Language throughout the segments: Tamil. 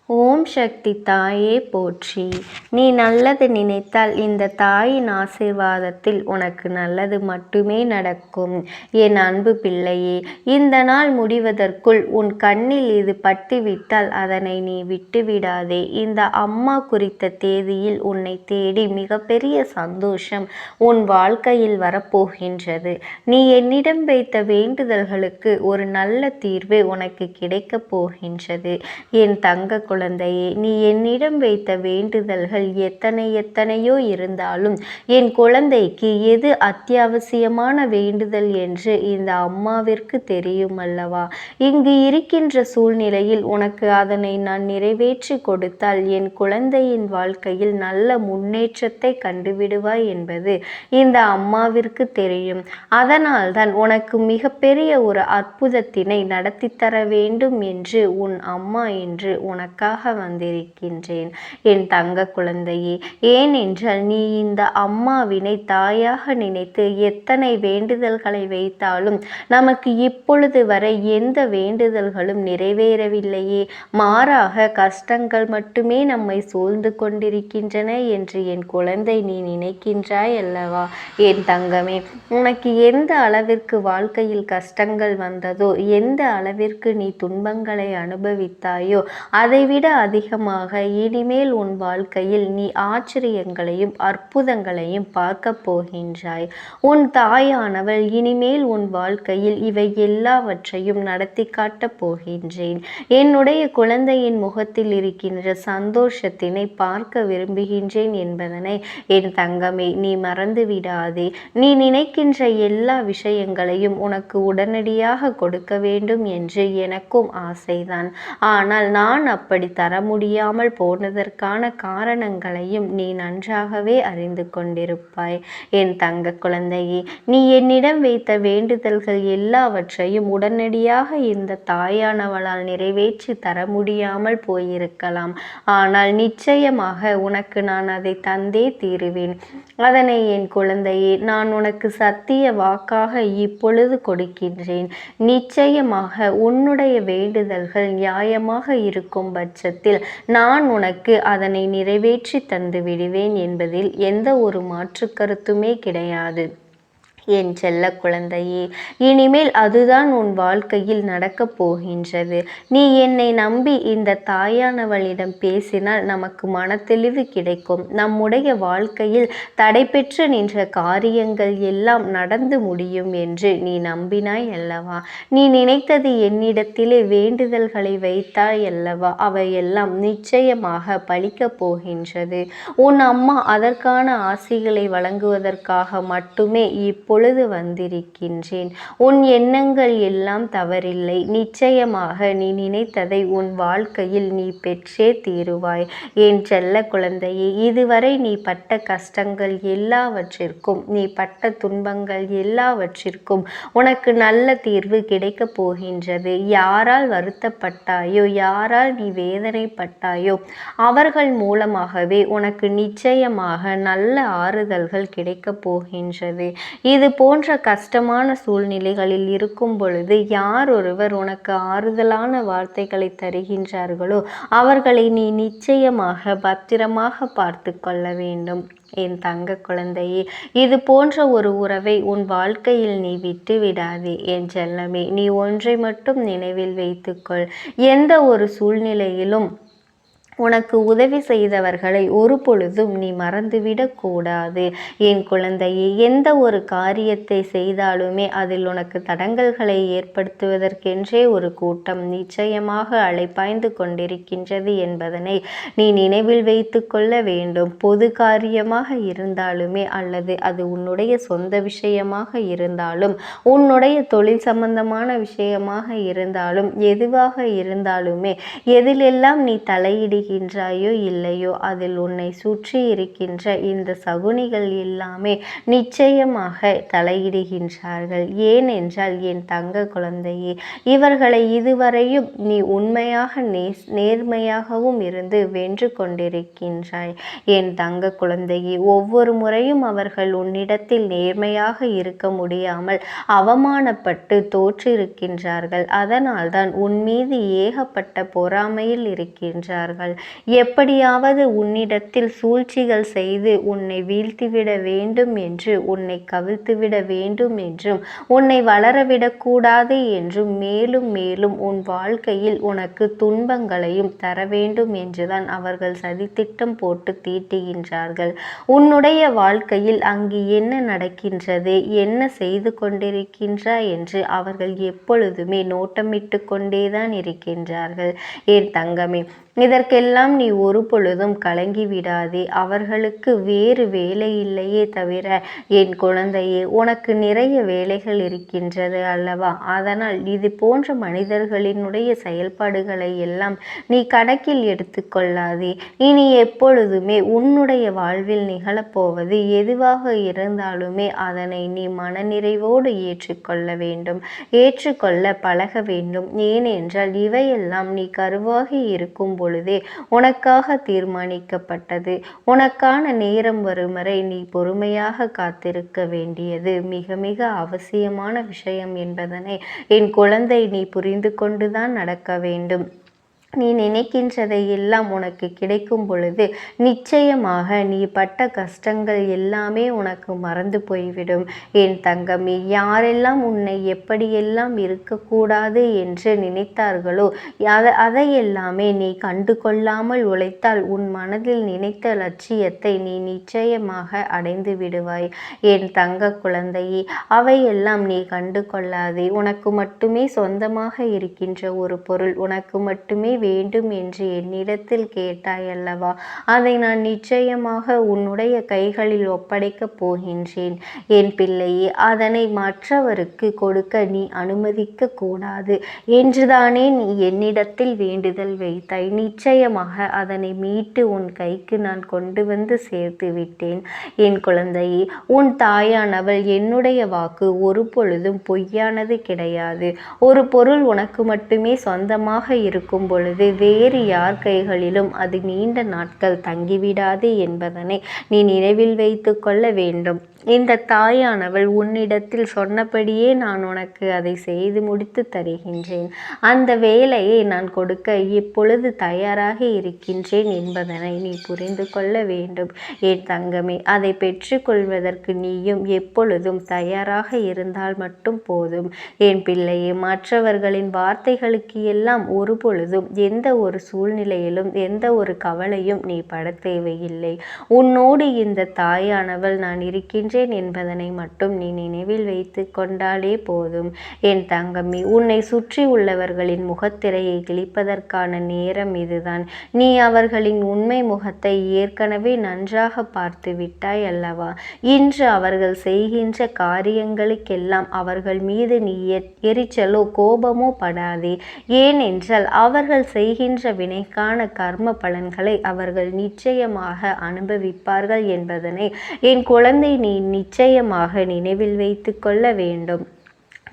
ஓம் சக்தி தாயே போற்றி. நீ நல்லது நினைத்தால் இந்த தாயின் ஆசீர்வாதத்தில் உனக்கு நல்லது மட்டுமே நடக்கும். என் அன்பு பிள்ளையே, இந்த நாள் முடிவதற்குள் உன் கண்ணில் இது பட்டுவிட்டால் அதனை நீ விட்டுவிடாதே. இந்த அம்மா குறித்த தேதியில் உன்னை தேடி மிகப்பெரிய சந்தோஷம் உன் வாழ்க்கையில் வரப்போகின்றது. நீ என்னிடம் வைத்த வேண்டுதல்களுக்கு ஒரு நல்ல தீர்வு உனக்கு கிடைக்கப் போகின்றது. என் தங்க குழந்தையே, நீ என்னிடம் வைத்த வேண்டுதல்கள் எத்தனையோ இருந்தாலும் என் குழந்தைக்கு எது அத்தியாவசியமான வேண்டுதல் என்று இந்த அம்மாவிற்கு தெரியும் அல்லவா? இங்கு இருக்கின்ற சூழ்நிலையில் உனக்கு அதனை நான் நிறைவேற்றி கொடுத்தால் என் குழந்தையின் வாழ்க்கையில் நல்ல முன்னேற்றத்தை கண்டுவிடுவாய் என்பது இந்த அம்மாவிற்கு தெரியும். அதனால்தான் உனக்கு மிகப்பெரிய ஒரு அற்புதத்தினை நடத்தி தர வேண்டும் என்று உன் அம்மா என்று உனக்காக வந்திருக்கின்றேன் என் தங்க குழந்தையே. ஏனென்றால் நீ இந்த அம்மாவினை தாயாக நினைத்து எத்தனை வேண்டுதல்களை வைத்தாலும் நமக்கு இப்பொழுது வரை எந்த வேண்டுதல்களும் நிறைவேறவில்லையே, மாறாக கஷ்டங்கள் மட்டுமே நம்மை சூழ்ந்து கொண்டிருக்கின்றன என்று என் குழந்தை நீ நினைக்கின்றாய் அல்லவா? என் தங்கமே, உனக்கு எந்த அளவிற்கு வாழ்க்கையில் கஷ்டங்கள் வந்ததோ, எந்த அளவிற்கு நீ துன்பங்களை அனுபவித்தாயோ, அதைவிட அதிகமாக இனிமேல் உன் வாழ்க்கையில் நீ ஆச்சரியங்களையும் அற்புதங்களையும் பார்க்க போகின்றாய். உன் தாயானவள் இனிமேல் உன் வாழ்க்கையில் இவை எல்லாவற்றையும் நடத்தி காட்டப் போகின்றேன். என்னுடைய குழந்தையின் முகத்தில் இருக்கின்ற சந்தோஷத்தினை பார்க்க விரும்புகின்றேன் என்பதனை என் தங்கமே நீ மறந்து விடாதே. நீ நினைக்கின்ற எல்லா விஷயங்களையும் உனக்கு உடனடியாக கொடுக்க வேண்டும் என்று எனக்கும் ஆசைதான். ஆனால் நான் அப்படி தர முடியாமல் போனதற்கான காரணங்களையும் நீ நன்றாகவே அறிந்து கொண்டிருப்பாய் என் தங்க குழந்தையே. நீ என்னிடம் வைத்த வேண்டுதல்கள் எல்லாவற்றையும் உடனடியாக இந்த தாயானவளால் நிறைவேற்றி தர முடியாமல் போயிருக்கலாம். ஆனால் நிச்சயமாக உனக்கு நான் அதை தந்தே தீருவேன். அதனை என் குழந்தையே நான் உனக்கு சத்திய வாக்காக இப்பொழுது கொடுக்கின்றேன். நிச்சயமாக உன்னுடைய வேண்டுதல்கள் நியாயமாக இருக்கும் பட்சத்தில் நான் உனக்கு அதனை நிறைவேற்றி தந்து விடுவேன் என்பதில் எந்த ஒரு மாற்று கருத்துமே கிடையாது என் செல்ல குழந்தையே. இனிமேல் அதுதான் உன் வாழ்க்கையில் நடக்கப் போகின்றது. நீ என்னை நம்பி இந்த தாயானவளிடம் பேசினால் நமக்கு மனத்தெளிவு கிடைக்கும். நம்முடைய வாழ்க்கையில் தடைபெற்று நின்ற காரியங்கள் எல்லாம் நடந்து முடியும் என்று நீ நம்பினாய் அல்லவா? நீ நினைத்தது என்னிடத்திலே வேண்டுதல்களை வைத்தாய் அல்லவா? அவையெல்லாம் நிச்சயமாக பலிக்கப் போகின்றது. உன் அம்மா அதற்கான ஆசிகளை வழங்குவதற்காக மட்டுமே இப்பொழுது வந்திருக்கின்றேன். உன் எண்ணங்கள் எல்லாம் தவறில்லை. நிச்சயமாக நீ நினைத்ததை உன் வாழ்க்கையில் நீ பெற்றே தீருவாய் என் செல்ல குழந்தையே. இதுவரை நீ பட்ட கஷ்டங்கள் எல்லாவற்றிற்கும், நீ பட்ட துன்பங்கள் எல்லாவற்றிற்கும் உனக்கு நல்ல தீர்வு கிடைக்கப் போகின்றது. யாரால் வருத்தப்பட்டாயோ, யாரால் நீ வேதனைப்பட்டாயோ அவர்கள் மூலமாகவே உனக்கு நிச்சயமாக நல்ல ஆறுதல்கள் கிடைக்கப் போகின்றது. இது போன்ற கஷ்டமான சூழ்நிலைகளில் இருக்கும் பொழுது யார் ஒருவர் உனக்கு ஆறுதலான வார்த்தைகளை தருகின்றார்களோ அவர்களை நீ நிச்சயமாக பத்திரமாக பார்த்து கொள்ள வேண்டும் என் தங்க குழந்தையே. இது போன்ற ஒரு உறவை உன் வாழ்க்கையில் நீ விட்டு விடாதே என் செல்லமே. நீ ஒன்றை மட்டும் நினைவில் வைத்துக்கொள். எந்த ஒரு சூழ்நிலையிலும் உனக்கு உதவி செய்தவர்களை ஒரு பொழுதும் நீ மறந்துவிடக் கூடாது என் குழந்தையே. எந்த ஒரு காரியத்தை செய்தாலுமே அதில் உனக்கு தடங்கல்களை ஏற்படுத்துவதற்கென்றே ஒரு கூட்டம் நிச்சயமாக அலைப்பாய்ந்து கொண்டிருக்கின்றது என்பதனை நீ நினைவில் வைத்து கொள்ள வேண்டும். பொது காரியமாக இருந்தாலுமே அல்லது அது உன்னுடைய சொந்த விஷயமாக இருந்தாலும், உன்னுடைய தொழில் சம்பந்தமான விஷயமாக இருந்தாலும், எதுவாக இருந்தாலுமே எதிலெல்லாம் நீ தலையிடுகின்ற தலையிடுகின்றாயோ இல்லையோ, அதில் உன்னை சுற்றி இருக்கின்ற இந்த சகுனிகள் எல்லாமே நிச்சயமாக தலையிடுகின்றார்கள். ஏனென்றால் என் தங்க குழந்தையே, இவர்களை இதுவரையும் நீ உண்மையாக நேர்மையாகவும் இருந்து வென்று கொண்டிருக்கின்றாய். என் தங்க குழந்தையே, ஒவ்வொரு முறையும் அவர்கள் உன்னிடத்தில் நேர்மையாக இருக்க முடியாமல் அவமானப்பட்டு தோற்றிருக்கின்றார்கள். அதனால்தான் உன் மீது ஏகப்பட்ட பொறாமையில் இருக்கின்றார்கள். எப்படியாவது உன்னிடத்தில் சூழ்ச்சிகள் செய்து உன்னை வீழ்த்திவிட வேண்டும் என்று, உன்னை கவிழ்த்துவிட வேண்டும் என்றும், உன்னை வளரவிடக்கூடாது என்றும், மேலும் மேலும் உன் வாழ்க்கையில் உனக்கு துன்பங்களையும் தர வேண்டும் என்றுதான் அவர்கள் சதித்திட்டம் போட்டு தீட்டுகின்றார்கள். உன்னுடைய வாழ்க்கையில் அங்கு என்ன நடக்கின்றது, என்ன செய்து கொண்டிருக்கின்றாய் என்று அவர்கள் எப்பொழுதுமே நோட்டமிட்டு கொண்டேதான் இருக்கின்றார்கள். என் தங்கமே, இதற்கெல்லாம் நீ ஒரு பொழுதும் கலங்கி விடாதே. அவர்களுக்கு வேறு வேலை இல்லையே தவிர, என் குழந்தையே, உனக்கு நிறைய வேலைகள் இருக்கின்றது அல்லவா? அதனால் இது போன்ற மனிதர்களினுடைய செயல்பாடுகளை எல்லாம் நீ கணக்கில் எடுத்துக்கொள்ளாதே. இனி எப்பொழுதுமே உன்னுடைய வாழ்வில் நிகழப்போவது எதுவாக இருந்தாலுமே அதனை நீ மனநிறைவோடு ஏற்றுக்கொள்ள வேண்டும், ஏற்றுக்கொள்ள பழக வேண்டும். ஏனென்றால் இவையெல்லாம் நீ கருவாகி இருக்கும் பொழுதே உனக்காக தீர்மானிக்கப்பட்டது. உனக்கான நேரம் வரும் வரை நீ பொறுமையாக காத்திருக்க வேண்டியது மிக மிக அவசியமான விஷயம் என்பதனை என் குழந்தை நீ புரிந்து கொண்டுதான் நடக்க வேண்டும். நீ நினைக்கின்றதை எல்லாம் உனக்கு கிடைக்கும் பொழுது நிச்சயமாக நீ பட்ட கஷ்டங்கள் எல்லாமே உனக்கு மறந்து போய்விடும். என் தங்கமே, யாரெல்லாம் உன்னை எப்படியெல்லாம் இருக்கக்கூடாது என்று நினைத்தார்களோ அதையெல்லாமே நீ கண்டு கொள்ளாமல் உழைத்தால் உன் மனதில் நினைத்த லட்சியத்தை நீ நிச்சயமாக அடைந்து விடுவாய். என் தங்க குழந்தையே, அவையெல்லாம் நீ கண்டு கொள்ளாதே. உனக்கு மட்டுமே சொந்தமாக இருக்கின்ற ஒரு பொருள் உனக்கு மட்டுமே வேண்டும் என்று என்னிடத்தில் கேட்டாய் அல்லவா? அதை நான் நிச்சயமாக உன்னுடைய கைகளில் ஒப்படைக்கப் போகின்றேன். என் பிள்ளையே, அதனை மற்றவருக்கு கொடுக்க நீ அனுமதிக்க கூடாது என்றுதானே நீ என்னிடத்தில் வேண்டுதல் வைத்தாய். நிச்சயமாக அதனை மீட்டு உன் கைக்கு நான் கொண்டு வந்து சேர்த்து விட்டேன். என் குழந்தையே, உன் தாயானவள் என்னுடைய வாக்கு ஒரு பொழுதும் பொய்யானது கிடையாது. ஒரு பொருள் உனக்கு மட்டுமே சொந்தமாக இருக்கும் பொழுது வேறு யார் கைகளிலும் அது நீண்ட நாட்கள் தங்கிவிடாது என்பதனை நீ நினைவில் வைத்து கொள்ள வேண்டும். இந்த தாயானவள் உன்னிடத்தில் சொன்னபடியே நான் உனக்கு அதை செய்து முடித்து தருகின்றேன். அந்த வேலையை நான் கொடுக்க இப்பொழுது தயாராக இருக்கின்றேன் என்பதனை நீ புரிந்து கொள்ள வேண்டும். என் தங்கமே, அதை பெற்றுக்கொள்வதற்கு நீயும் எப்பொழுதும் தயாராக இருந்தால் மட்டும் போதும். என் பிள்ளையே, மற்றவர்களின் வார்த்தைகளுக்கு எல்லாம் ஒரு பொழுதும் எந்த ஒரு சூழ்நிலையிலும் எந்த ஒரு கவலையும் நீ பட தேவையில்லை. உன்னோடு இந்த தாயானவள் நான் இருக்கின்றேன் என்பதனை மட்டும் நீ நினைவில் வைத்து கொண்டாலே போதும். என் தங்கமே, உன்னை சுற்றி உள்ளவர்களின் முகத்திரையை கிழிப்பதற்கான நேரம் இதுதான். நீ அவர்களின் உண்மை முகத்தை ஏற்கனவே நன்றாக பார்த்து விட்டாய் அல்லவா? இன்று அவர்கள் செய்கின்ற காரியங்களுக்கெல்லாம் அவர்கள் மீது நீ எரிச்சலோ கோபமோ படாதே. ஏனென்றால் அவர்கள் செய்கின்ற வினைக்கான கர்ம பலன்களை அவர்கள் நிச்சயமாக அனுபவிப்பார்கள் என்பதனை என் குழந்தை நீ நிச்சயமாக நினைவில் வைத்து கொள்ள வேண்டும்.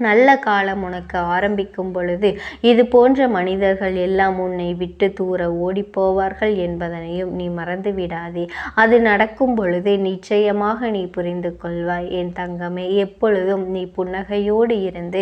நல்ல காலம் உனக்கு ஆரம்பிக்கும் பொழுது இது போன்ற மனிதர்கள் எல்லாம் உன்னை விட்டு தூர ஓடிப்போவார்கள் என்பதனையும் நீ மறந்து விடாதே. அது நடக்கும் பொழுது நிச்சயமாக நீ புரிந்து கொள்வாய். என் தங்கமே, எப்பொழுதும் நீ புன்னகையோடு இருந்து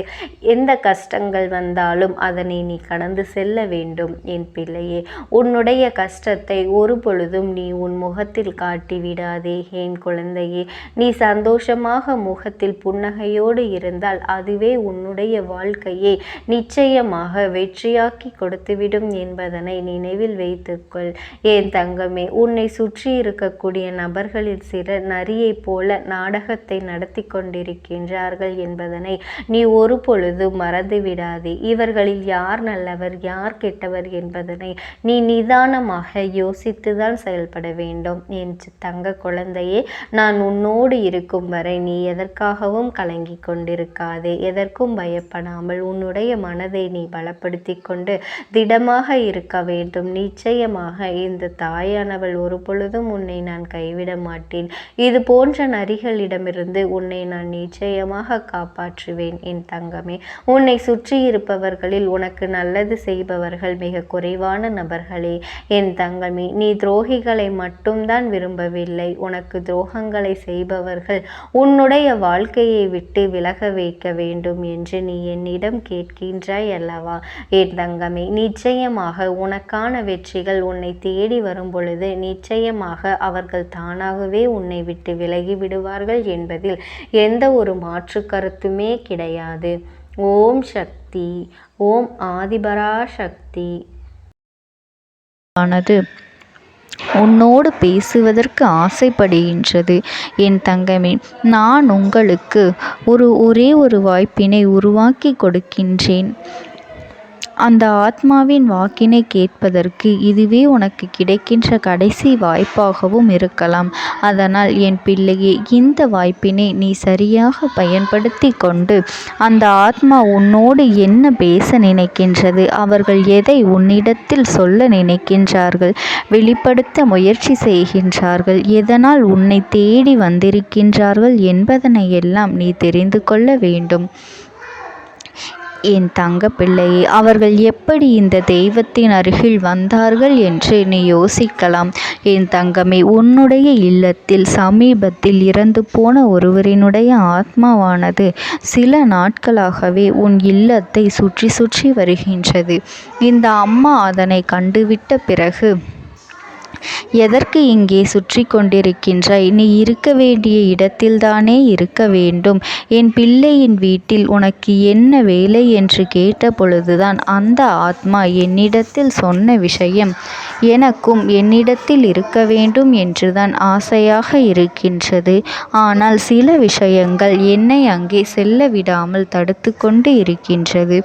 எந்த கஷ்டங்கள் வந்தாலும் அதனை நீ கடந்து செல்ல வேண்டும். என் பிள்ளையே, உன்னுடைய கஷ்டத்தை ஒரு பொழுதும் நீ உன் முகத்தில் காட்டி விடாதே. என் குழந்தையே, நீ சந்தோஷமாக முகத்தில் புன்னகையோடு இருந்தால் அதுவே உன்னுடைய வாழ்க்கையை நிச்சயமாக வெற்றியாக்கி கொடுத்துவிடும் என்பதனை நினைவில் வைத்துக்கொள். என் தங்கமே, உன்னை சுற்றி இருக்கக்கூடிய நபர்களில் சிலர் நரியை போல நாடகத்தை நடத்தி கொண்டிருக்கின்றார்கள் என்பதனை நீ ஒரு பொழுது மறந்து விடாதே. இவர்களில் யார் நல்லவர் யார் கெட்டவர் என்பதனை நீ நிதானமாக யோசித்துதான் செயல்பட வேண்டும். என் தங்க குழந்தையே, நான் உன்னோடு இருக்கும் வரை நீ எதற்காகவும் கலங்கி கொண்டிருக்காதே. எதற்கும் பயப்படாமல் உன்னுடைய மனதை நீ பலப்படுத்தி கொண்டு திடமாக இருக்க வேண்டும். நிச்சயமாக இந்த தாயானவள் ஒரு பொழுதும் உன்னை நான் கைவிட மாட்டேன். இது போன்ற நரிகளிடமிருந்து உன்னை நான் நிச்சயமாக காப்பாற்றுவேன் என் தங்கமே. உன்னை சுற்றி இருப்பவர்களில் உனக்கு நல்லது செய்பவர்கள் மிக குறைவான நபர்களே என் தங்கமே. நீ துரோகிகளை மட்டும்தான் விரும்பவில்லை, உனக்கு துரோகங்களை செய்பவர்கள் உன்னுடைய வாழ்க்கையை விட்டு விலக வைக்க வேண்டும் என்று நீ என்னிடம் கேட்கின்றாய் அல்லவா என் தங்கமே. நிச்சயமாக உனக்கான வெற்றிகள் உன்னை தேடி வரும் பொழுது நிச்சயமாக அவர்கள் தானாகவே உன்னை விட்டு விலகி விடுவார்கள் என்பதில் எந்த ஒரு மாற்று கருத்துமே கிடையாது. ஓம் சக்தி. ஓம் ஆதிபரா சக்தி. ஆனது உன்னோடு பேசுவதற்கு ஆசைப்படுகின்றது என் தங்கமே. நான் உங்களுக்கு ஒரே ஒரு வாய்ப்பினை உருவாக்கி கொடுக்கின்றேன். அந்த ஆத்மாவின் வாக்கினை கேட்பதற்கு இதுவே உனக்கு கிடைக்கின்ற கடைசி வாய்ப்பாகவும் இருக்கலாம். அதனால் என் பிள்ளையே, இந்த வாய்ப்பினை நீ சரியாக பயன்படுத்தி கொண்டு அந்த ஆத்மா உன்னோடு என்ன பேச நினைக்கின்றது, அவர்கள் எதை உன்னிடத்தில் சொல்ல நினைக்கின்றார்கள், வெளிப்படுத்த முயற்சி செய்கின்றார்கள், எதனால் உன்னை தேடி வந்திருக்கின்றார்கள் என்பதனை எல்லாம் நீ தெரிந்து கொள்ள வேண்டும் என் தங்க பிள்ளையே. அவர்கள் எப்படி இந்த தெய்வத்தின் அருகில் வந்தார்கள் என்று நீ யோசிக்கலாம் என் தங்கமே. உன்னுடைய இல்லத்தில் சமீபத்தில் இறந்து போன ஒருவரினுடைய ஆத்மாவானது சில நாட்களாகவே உன் இல்லத்தை சுற்றி சுற்றி வருகின்றது. இந்த அம்மா அதனை கண்டுவிட்ட பிறகு, எதற்கு இங்கே சுற்றி கொண்டிருக்கின்றாய்? நீ இருக்க வேண்டிய இடத்தில்தானே இருக்க வேண்டும். என் பிள்ளையின் வீட்டில் உனக்கு என்ன வேலை என்று கேட்ட பொழுதுதான் அந்த ஆத்மா என்னிடத்தில் சொன்ன விஷயம், எனக்கும் என்னிடத்தில் இருக்க வேண்டும் என்றுதான் ஆசையாக இருக்கின்றது. ஆனால் சில விஷயங்கள் என்னை அங்கே செல்ல விடாமல் தடுத்து கொண்டு இருக்கின்றது.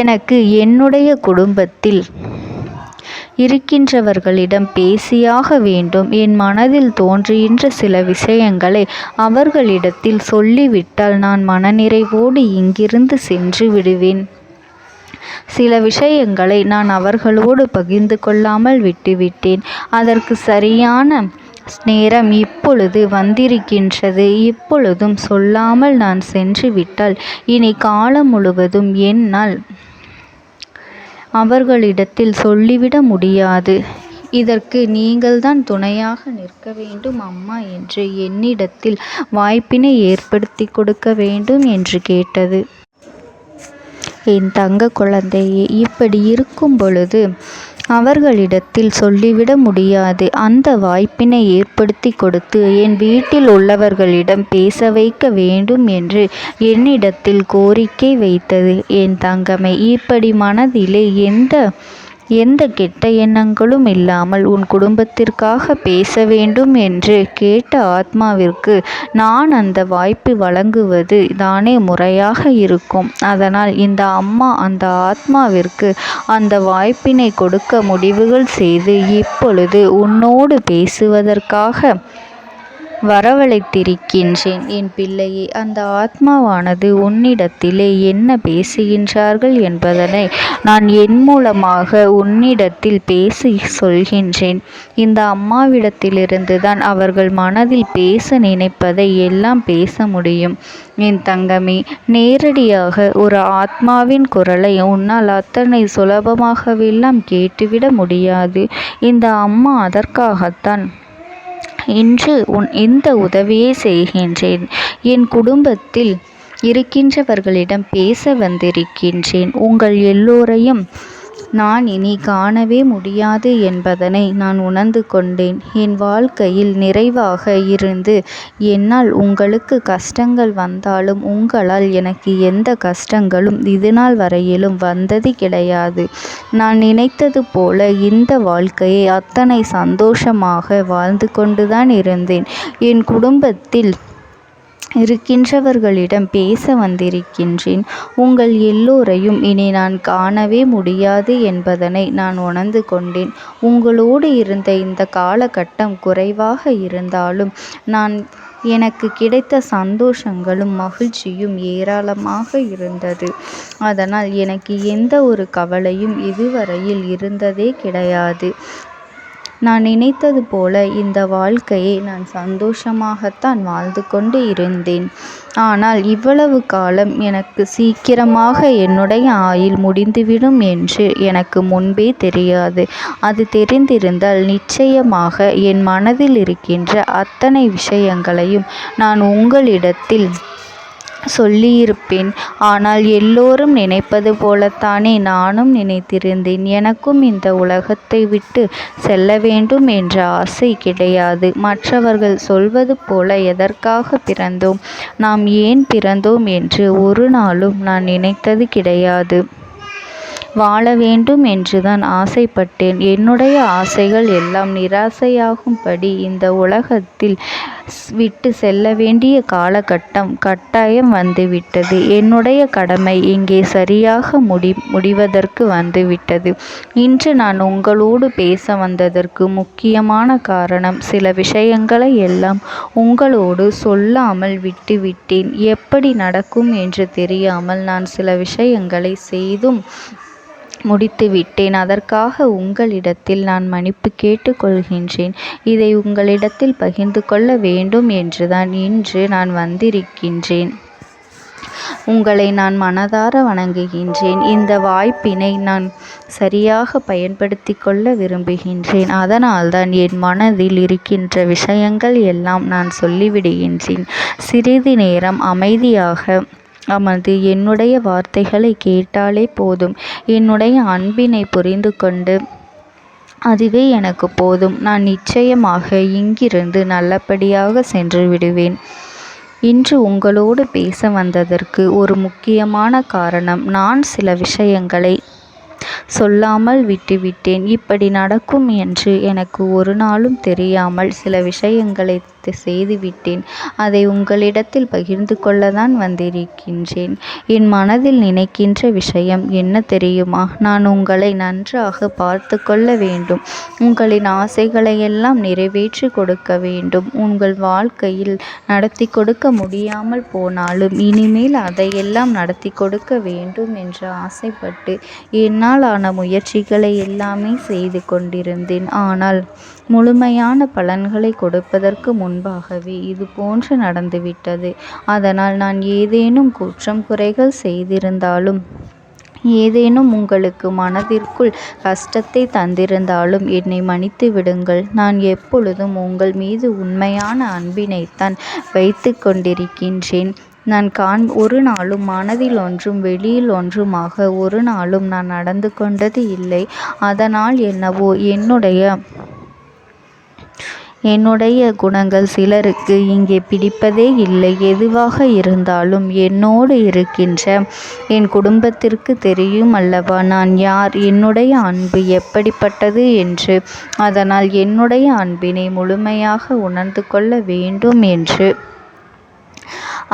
எனக்கு என்னுடைய குடும்பத்தில் இருக்கின்றவர்களிடம் பேசியாக வேண்டும். என் மனதில் தோன்றுகின்ற சில விஷயங்களை அவர்களிடத்தில் சொல்லிவிட்டால் நான் மனநிறைவோடு இங்கிருந்து சென்று விடுவேன். சில விஷயங்களை நான் அவர்களோடு பகிர்ந்து கொள்ளாமல் விட்டுவிட்டேன். அதற்கு சரியான நேரம் இப்பொழுது வந்திருக்கின்றது. இப்பொழுதும் சொல்லாமல் நான் சென்று விட்டால் இனி காலம் முழுவதும் என்னால் அவர்களிடத்தில் சொல்லிவிட முடியாது. இதற்கு நீங்கள்தான் துணையாக நிற்க வேண்டும் அம்மா என்று என்னிடத்தில் வாய்ப்பினை ஏற்படுத்தி கொடுக்க வேண்டும் என்று கேட்டது. என் தங்க குழந்தையே, இப்படி இருக்கும் பொழுது அவர்களிடத்தில் சொல்லிவிட முடியாது. அந்த வாய்ப்பினை ஏற்படுத்தி கொடுத்து என் வீட்டில் உள்ளவர்களிடம் பேச வைக்க வேண்டும் என்று என்னிடத்தில் கோரிக்கை வைத்தது என் தங்கமே. இப்படி மனதிலே எந்த கெட்ட எண்ணங்களும் இல்லாமல் உன் குடும்பத்திற்காக பேச வேண்டும் என்று கேட்ட ஆத்மாவிற்கு நான் அந்த வாய்ப்பு வழங்குவது தானே முறையாக இருக்கும். அதனால் இந்த அம்மா அந்த ஆத்மாவிற்கு அந்த வாய்ப்பினை கொடுக்க முடிவுகள் செய்து இப்பொழுது உன்னோடு பேசுவதற்காக வரவழைத்திருக்கின்றேன் என் பிள்ளையே. அந்த ஆத்மாவானது உன்னிடத்திலே என்ன பேசுகின்றார்கள் என்பதனை நான் என் மூலமாக உன்னிடத்தில் பேசி சொல்கின்றேன். இந்த அம்மாவிடத்திலிருந்து தான் அவர்கள் மனதில் பேச நினைப்பதை எல்லாம் பேச முடியும் என் தங்கமே. நேரடியாக ஒரு ஆத்மாவின் குரலை உன்னால் அத்தனை சுலபமாகவெல்லாம் கேட்டுவிட முடியாது. இந்த அம்மா அதற்காகத்தான் இன்று இந்த உதவியை செய்கின்றேன். என் குடும்பத்தில் இருக்கின்றவர்களிடம் பேச வந்திருக்கின்றேன். உங்கள் எல்லோரையும் நான் இனி காணவே முடியாது என்பதனை நான் உணர்ந்து கொண்டேன். என் வாழ்க்கையில் நிறைவாக இருந்து என்னால் உங்களுக்கு கஷ்டங்கள் வந்தாலும் உங்களால் எனக்கு எந்த கஷ்டங்களும் இதுநாள் வரையிலும் வந்தது கிடையாது. நான் நினைத்தது போல இந்த வாழ்க்கையை அத்தனை சந்தோஷமாக வாழ்ந்து கொண்டுதான் இருந்தேன். என் குடும்பத்தில் இருக்கின்றவர்களிடம் பேச வந்திருக்கின்றேன். உங்கள் எல்லோரையும் இனி நான் காணவே முடியாது என்பதனை நான் உணர்ந்து கொண்டேன். உங்களோடு இருந்த இந்த காலகட்டம் குறைவாக இருந்தாலும் நான் எனக்கு கிடைத்த சந்தோஷங்களும் மகிழ்ச்சியும் ஏராளமாக இருந்தது. அதனால் எனக்கு எந்த ஒரு கவலையும் இதுவரையில் இருந்ததே கிடையாது. நான் நினைத்தது போல இந்த வாழ்க்கையை நான் சந்தோஷமாகத்தான் வாழ்ந்து கொண்டு இருந்தேன். ஆனால் இவ்வளவு காலம் எனக்கு சீக்கிரமாக என்னுடைய ஆயுள் முடிந்துவிடும் என்று எனக்கு முன்பே தெரியாது. அது தெரிந்திருந்தால் நிச்சயமாக என் மனதில் இருக்கின்ற அத்தனை விஷயங்களையும் நான் உங்களிடத்தில் சொல்லியிருப்பேன். ஆனால் எல்லோரும் நினைப்பது போலத்தானே நானும் நினைத்திருந்தேன். எனக்கும் இந்த உலகத்தை விட்டு செல்ல வேண்டும் என்ற ஆசை கிடையாது. மற்றவர்கள் சொல்வது போல எதற்காக பிறந்தோம், நாம் ஏன் பிறந்தோம் என்று ஒரு நாளும் நான் நினைத்தது கிடையாது. வாழ வேண்டும் என்றுதான் ஆசைப்பட்டேன். என்னுடைய ஆசைகள் எல்லாம் நிராசையாகும்படி இந்த உலகத்தில் விட்டு செல்ல வேண்டிய காலகட்டம் கட்டாயம் வந்துவிட்டது. என்னுடைய கடமை இங்கே சரியாக முடிவதற்கு வந்துவிட்டது. இன்று நான் உங்களோடு பேச வந்ததற்கு முக்கியமான காரணம், சில விஷயங்களை எல்லாம் உங்களோடு சொல்லாமல் விட்டுவிட்டேன். எப்படி நடக்கும் என்று தெரியாமல் நான் சில விஷயங்களை செய்தும் முடித்துவிட்டேன். அதற்காக உங்களிடத்தில் நான் மன்னிப்பு கேட்டுக்கொள்கின்றேன். இதை உங்களிடத்தில் பகிர்ந்து கொள்ள வேண்டும் என்றுதான் இன்று நான் வந்திருக்கின்றேன். உங்களை நான் மனதார வணங்குகின்றேன். இந்த வாய்ப்பினை நான் சரியாக பயன்படுத்தி கொள்ள விரும்புகின்றேன். அதனால்தான் என் மனதில் இருக்கின்ற விஷயங்கள் எல்லாம் நான் சொல்லிவிடுகின்றேன். சிறிது நேரம் அமைதியாக அமர்ந்து என்னுடைய வார்த்தைகளை கேட்டாலே போதும். என்னுடைய அன்பினை புரிந்து கொண்டு அதுவே எனக்கு போதும். நான் நிச்சயமாக இங்கிருந்து நல்லபடியாக சென்று விடுவேன். இன்று உங்களோடு பேச வந்ததற்கு ஒரு முக்கியமான காரணம், நான் சில விஷயங்களை சொல்லாமல் விட்டுவிட்டேன். இப்படி நடக்கும் என்று எனக்கு ஒரு நாளும் தெரியாமல் சில விஷயங்களை செய்துவிட்டேன். அதை உங்களிடத்தில் பகிர்ந்து கொள்ளத்தான் வந்திருக்கின்றேன். என் மனதில் நினைக்கின்ற விஷயம் என்ன தெரியுமா? நான் உங்களை நன்றாக பார்த்து கொள்ள வேண்டும். உங்களின் ஆசைகளை எல்லாம் நிறைவேற்றி கொடுக்க வேண்டும். உங்கள் வாழ்க்கையில் நடத்தி கொடுக்க முடியாமல் போனாலும் இனிமேல் அதையெல்லாம் நடத்தி கொடுக்க வேண்டும் என்று ஆசைப்பட்டு என்னால் ஆன முயற்சிகளை எல்லாமே செய்து கொண்டிருந்தேன். ஆனால் முழுமையான பலன்களை கொடுப்பதற்கு முன்பாகவே இது போன்று நடந்துவிட்டது. அதனால் நான் ஏதேனும் குற்றம் குறைகள் செய்திருந்தாலும், ஏதேனும் உங்களுக்கு மனதிற்குள் கஷ்டத்தை தந்திருந்தாலும் என்னை மன்னித்து விடுங்கள். நான் எப்பொழுதும் உங்கள் மீது உண்மையான அன்பினைத்தான் வைத்து கொண்டிருக்கின்றேன். நான் ஒரு நாளும் மனதில் ஒன்றும் வெளியில் ஒன்றுமாக ஒரு நாளும் நான் நடந்து கொண்டது இல்லை. அதனால் என்னவோ என்னுடைய குணங்கள் சிலருக்கு இங்கே பிடிப்பதே இல்லை. எதுவாக இருந்தாலும் என்னோடு இருக்கின்ற என் குடும்பத்திற்கு தெரியும் அல்லவா நான் யார், என்னுடைய அன்பு எப்படிப்பட்டது என்று. அதனால் என்னுடைய அன்பினை முழுமையாக உணர்ந்து கொள்ள வேண்டும் என்று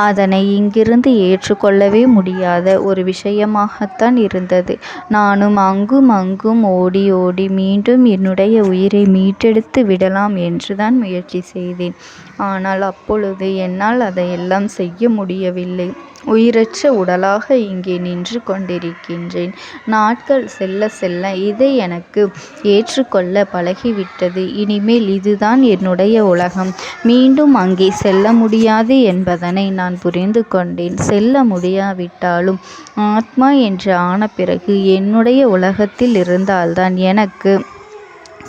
அதனை இங்கிருந்து ஏற்றுக்கொள்ளவே முடியாத ஒரு விஷயமாகத்தான் இருந்தது. நானும் அங்கும் அங்கும் ஓடி ஓடி மீண்டும் என்னுடைய உயிரை மீட்டெடுத்து விடலாம் என்றுதான் முயற்சி செய்தேன். ஆனால் அப்பொழுது என்னால் அதையெல்லாம் செய்ய முடியவில்லை. உயிரற்ற உடலாக இங்கே நின்று கொண்டிருக்கின்றேன். நாட்கள் செல்ல செல்ல இதை எனக்கு ஏற்றுக்கொள்ள பழகிவிட்டது. இனிமேல் இதுதான் என்னுடைய உலகம். மீண்டும் அங்கே செல்ல முடியாது என்பதனை நான் புரிந்து கொண்டேன். செல்ல முடியாவிட்டாலும் ஆத்மா என்று ஆன பிறகு என்னுடைய உலகத்தில் இருந்தால்தான் எனக்கு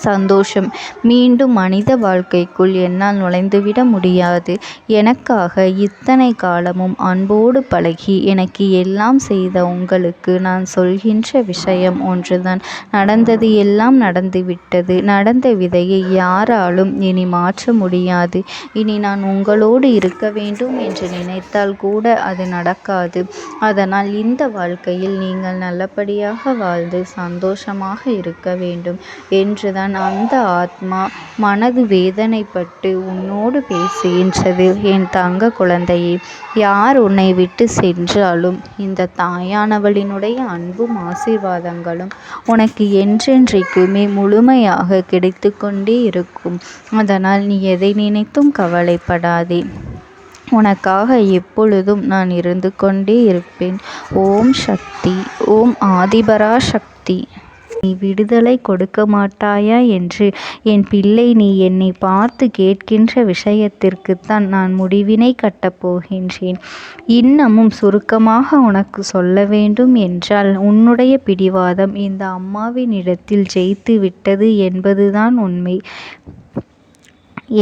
சந்தோஷம். மீண்டும் மனித வாழ்க்கைக்குள் என்னால் நுழைந்துவிட முடியாது. எனக்காக இத்தனை காலமும் அன்போடு பழகி எனக்கு எல்லாம் செய்த உங்களுக்கு நான் சொல்கின்ற விஷயம் ஒன்றுதான். நடந்தது எல்லாம் நடந்துவிட்டது. நடந்த விதையை யாராலும் இனி மாற்ற முடியாது. இனி நான் உங்களோடு இருக்க வேண்டும் என்று நினைத்தால் கூட அது நடக்காது. அதனால் இந்த வாழ்க்கையில் நீங்கள் நல்லபடியாக வாழ்ந்து சந்தோஷமாக இருக்க வேண்டும் என்றுதான் தான் அந்த ஆத்மா மனது வேதனைப்பட்டு உன்னோடு பேசுகின்றது. என் தங்க குழந்தையே, யார் உன்னை விட்டு சென்றாலும் இந்த தாயானவளினுடைய அன்பும் ஆசீர்வாதங்களும் உனக்கு என்றென்றைக்குமே முழுமையாக கிடைத்து கொண்டே இருக்கும். அதனால் நீ எதை நினைத்தும் கவலைப்படாதே. உனக்காக எப்பொழுதும் நான் இருந்து கொண்டே இருப்பேன். ஓம் சக்தி. ஓம் ஆதிபரா சக்தி. நீ விடுதலை கொடுக்க மாட்டாயா என்று என் பிள்ளை நீ என்னை பார்த்து கேட்கின்ற விஷயத்திற்குத்தான் நான் முடிவினை கட்டப் போகின்றேன். இன்னமும் சுருக்கமாக உனக்கு சொல்ல வேண்டும் என்றால், உன்னுடைய பிடிவாதம் இந்த அம்மாவினிடத்தில் ஜெயித்து விட்டது என்பதுதான் உண்மை.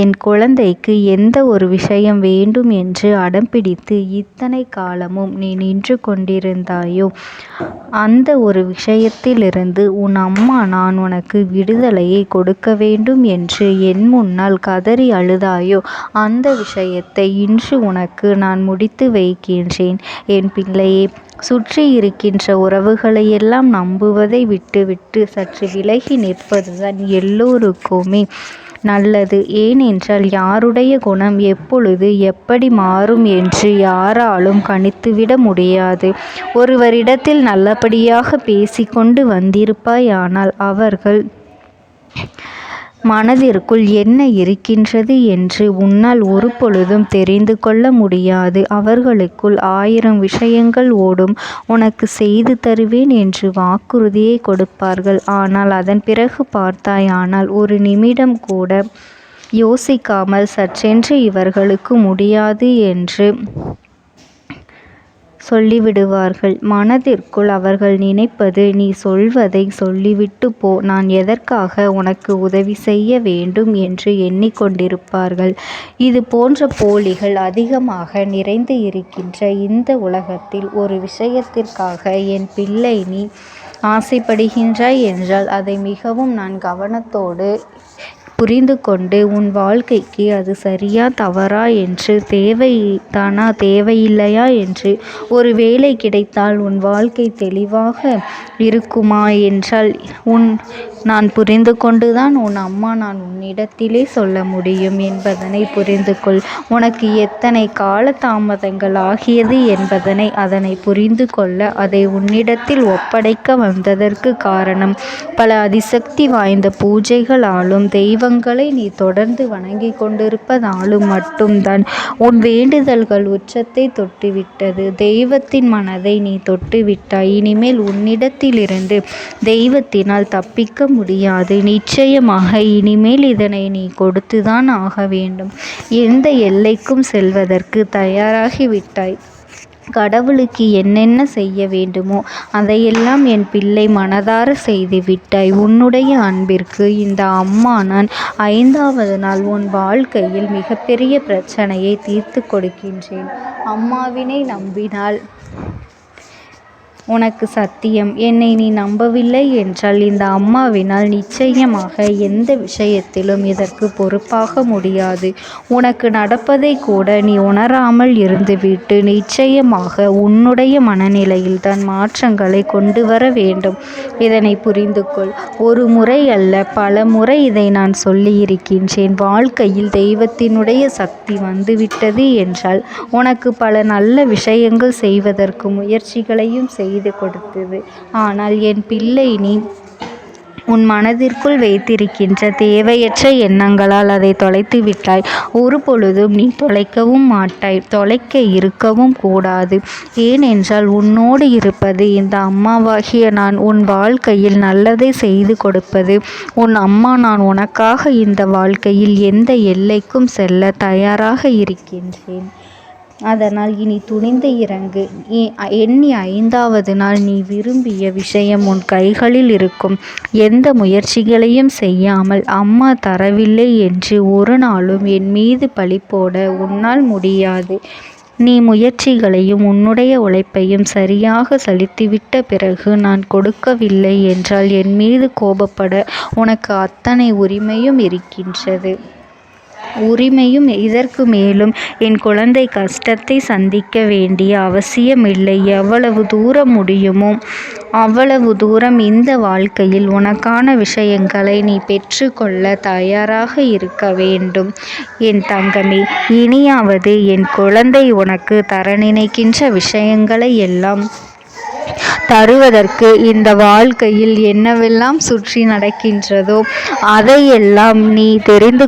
என் குழந்தைக்கு எந்த ஒரு விஷயம் வேண்டும் என்று அடம்பிடித்து இத்தனை காலமும் நீ நின்று கொண்டிருந்தாயோ, அந்த ஒரு விஷயத்திலிருந்து உன் அம்மா நான் உனக்கு விடுதலையை கொடுக்க வேண்டும் என்று என் முன்னால் கதறி அழுதாயோ, அந்த விஷயத்தை இன்று உனக்கு நான் முடித்து வைக்கின்றேன். என் பிள்ளையே, சுற்றி இருக்கின்ற உறவுகளையெல்லாம் நம்புவதை விட்டுவிட்டு சற்று விலகி நிற்பதுதான் எல்லோருக்குமே நல்லது. ஏனென்றால் யாருடைய குணம் எப்பொழுது எப்படி மாறும் என்று யாராலும் கணித்துவிட முடியாது. ஒருவரிடத்தில் நல்லபடியாக பேசிக்கொண்டு வந்திருப்பாயானால் அவர்கள் மனதிற்குள் என்ன இருக்கின்றது என்று உன்னால் ஒரு பொழுதும் தெரிந்து கொள்ள முடியாது. அவர்களுக்குள் 1000 விஷயங்கள் ஓடும். உனக்கு செய்து தருவேன் என்று வாக்குறுதியை கொடுப்பார்கள். ஆனால் அதன் பிறகு பார்த்தாயானால் ஒரு நிமிடம் கூட யோசிக்காமல் சற்றென்று இவர்களுக்கு முடியாது என்று சொல்லிவிடுவார்கள். மனதிற்குள் அவர்கள் நினைப்பது, நீ சொல்வதை சொல்லிவிட்டு போ, நான் எதற்காக உனக்கு உதவி செய்ய வேண்டும் என்று எண்ணிக்கொண்டிருப்பார்கள். இது போன்ற போலிகள் அதிகமாக நிறைந்து இருக்கின்ற இந்த உலகத்தில் ஒரு விஷயத்திற்காக என் பிள்ளை நீ ஆசைப்படுகின்றாய் என்றால் அதை மிகவும் நான் கவனத்தோடு புரிந்து கொண்டு உன் வாழ்க்கைக்கு அது சரியா தவறா என்று, தேவைதானா தேவையில்லையா என்று, ஒரு வேலை கிடைத்தால் உன் வாழ்க்கை தெளிவாக இருக்குமா என்றால் நான் புரிந்து கொண்டுதான் உன் அம்மா நான் உன்னிடத்திலே சொல்ல முடியும் என்பதனை புரிந்து கொள். உனக்கு எத்தனை கால தாமதங்கள் ஆகியது என்பதனை அதனை புரிந்து கொள்ள அதை உன்னிடத்தில் ஒப்படைக்க வந்ததற்கு காரணம், பல அதிசக்தி வாய்ந்த பூஜைகளாலும் தெய்வங்களை நீ தொடர்ந்து வணங்கி கொண்டிருப்பதாலும் மட்டும்தான் உன் வேண்டுதல்கள் உச்சத்தை தொட்டுவிட்டது. தெய்வத்தின் மனதை நீ தொட்டுவிட்டாய். இனிமேல் உன்னிடத்திலிருந்து தெய்வத்தினால் தப்பிக்க முடியாது. நிச்சயமாக இனிமேல் இதனை நீ கொடுத்துதான் ஆக வேண்டும். எந்த எல்லைக்கும் செல்வதற்கு தயாராகிவிட்டாய். கடவுளுக்கு என்னென்ன செய்ய வேண்டுமோ அதையெல்லாம் என் பிள்ளை மனதார செய்து விட்டாய். உன்னுடைய அன்பிற்கு இந்த அம்மா நான் 5வது நாள் உன் வாழ்க்கையில் மிகப்பெரிய பிரச்சனையை தீர்த்து கொடுக்கின்றேன். அம்மாவினை நம்பினால் உனக்கு சத்தியம். என்னை நீ நம்பவில்லை என்றால் இந்த அம்மாவினால் நிச்சயமாக எந்த விஷயத்திலும் இதற்கு பொறுப்பாக முடியாது. உனக்கு நடப்பதை கூட நீ உணராமல் இருந்துவிட்டு நிச்சயமாக உன்னுடைய மனநிலையில் தான் மாற்றங்களை கொண்டு வர வேண்டும். இதனை புரிந்து கொள். ஒரு முறை அல்ல, பல முறை இதை நான் சொல்லியிருக்கின்றேன். வாழ்க்கையில் தெய்வத்தினுடைய சக்தி வந்துவிட்டது என்றால் உனக்கு பல நல்ல விஷயங்கள் செய்வதற்கு முயற்சிகளையும் செய்து கொடுத்தது. ஆனால் என் பிள்ளை நீ உன் மனதிற்குள் வைத்திருக்கின்ற தேவையற்ற எண்ணங்களால் அதை தொலைத்து விட்டாய். ஒரு பொழுதும் நீ தொலைக்கவும் மாட்டாய். தொலைக்க இருக்கவும் கூடாது. ஏனென்றால் உன்னோடு இருப்பது இந்த அம்மாவாகிய நான். உன் வாழ்க்கையில் நல்லதை செய்து கொடுப்பது உன் அம்மா நான். உனக்காக இந்த வாழ்க்கையில் எந்த எல்லைக்கும் செல்ல தயாராக இருக்கின்றேன். அதனால் இனி துணிந்து இறங்கு. எண்ணி 5வது நாள் நீ விரும்பிய விஷயம் உன் கைகளில் இருக்கும். எந்த முயற்சிகளையும் செய்யாமல் அம்மா தரவில்லை என்று ஒரு நாளும் என் மீது பழி போட உன்னால் முடியாது. நீ முயற்சிகளையும் உன்னுடைய உழைப்பையும் சரியாக செலுத்திவிட்ட பிறகு நான் கொடுக்கவில்லை என்றால் என் மீது கோபப்பட உனக்கு அத்தனை உரிமையும் இருக்கின்றது. இதற்கு மேலும் என் குழந்தை கஷ்டத்தை சந்திக்க வேண்டிய அவசியமில்லை. எவ்வளவு தூரம் முடியுமோ அவ்வளவு தூரம் இந்த வாழ்க்கையில் உனக்கான விஷயங்களை நீ பெற்றுக்கொள்ள தயாராக இருக்க வேண்டும். என் தங்கமே, இனியாவது என் குழந்தை உனக்கு தர நினைக்கின்ற விஷயங்களை எல்லாம் தருவதற்கு இந்த வாழ்க்கையில் என்னவெல்லாம் சுற்றி நடக்கின்றதோ அதையெல்லாம் நீ தெரிந்து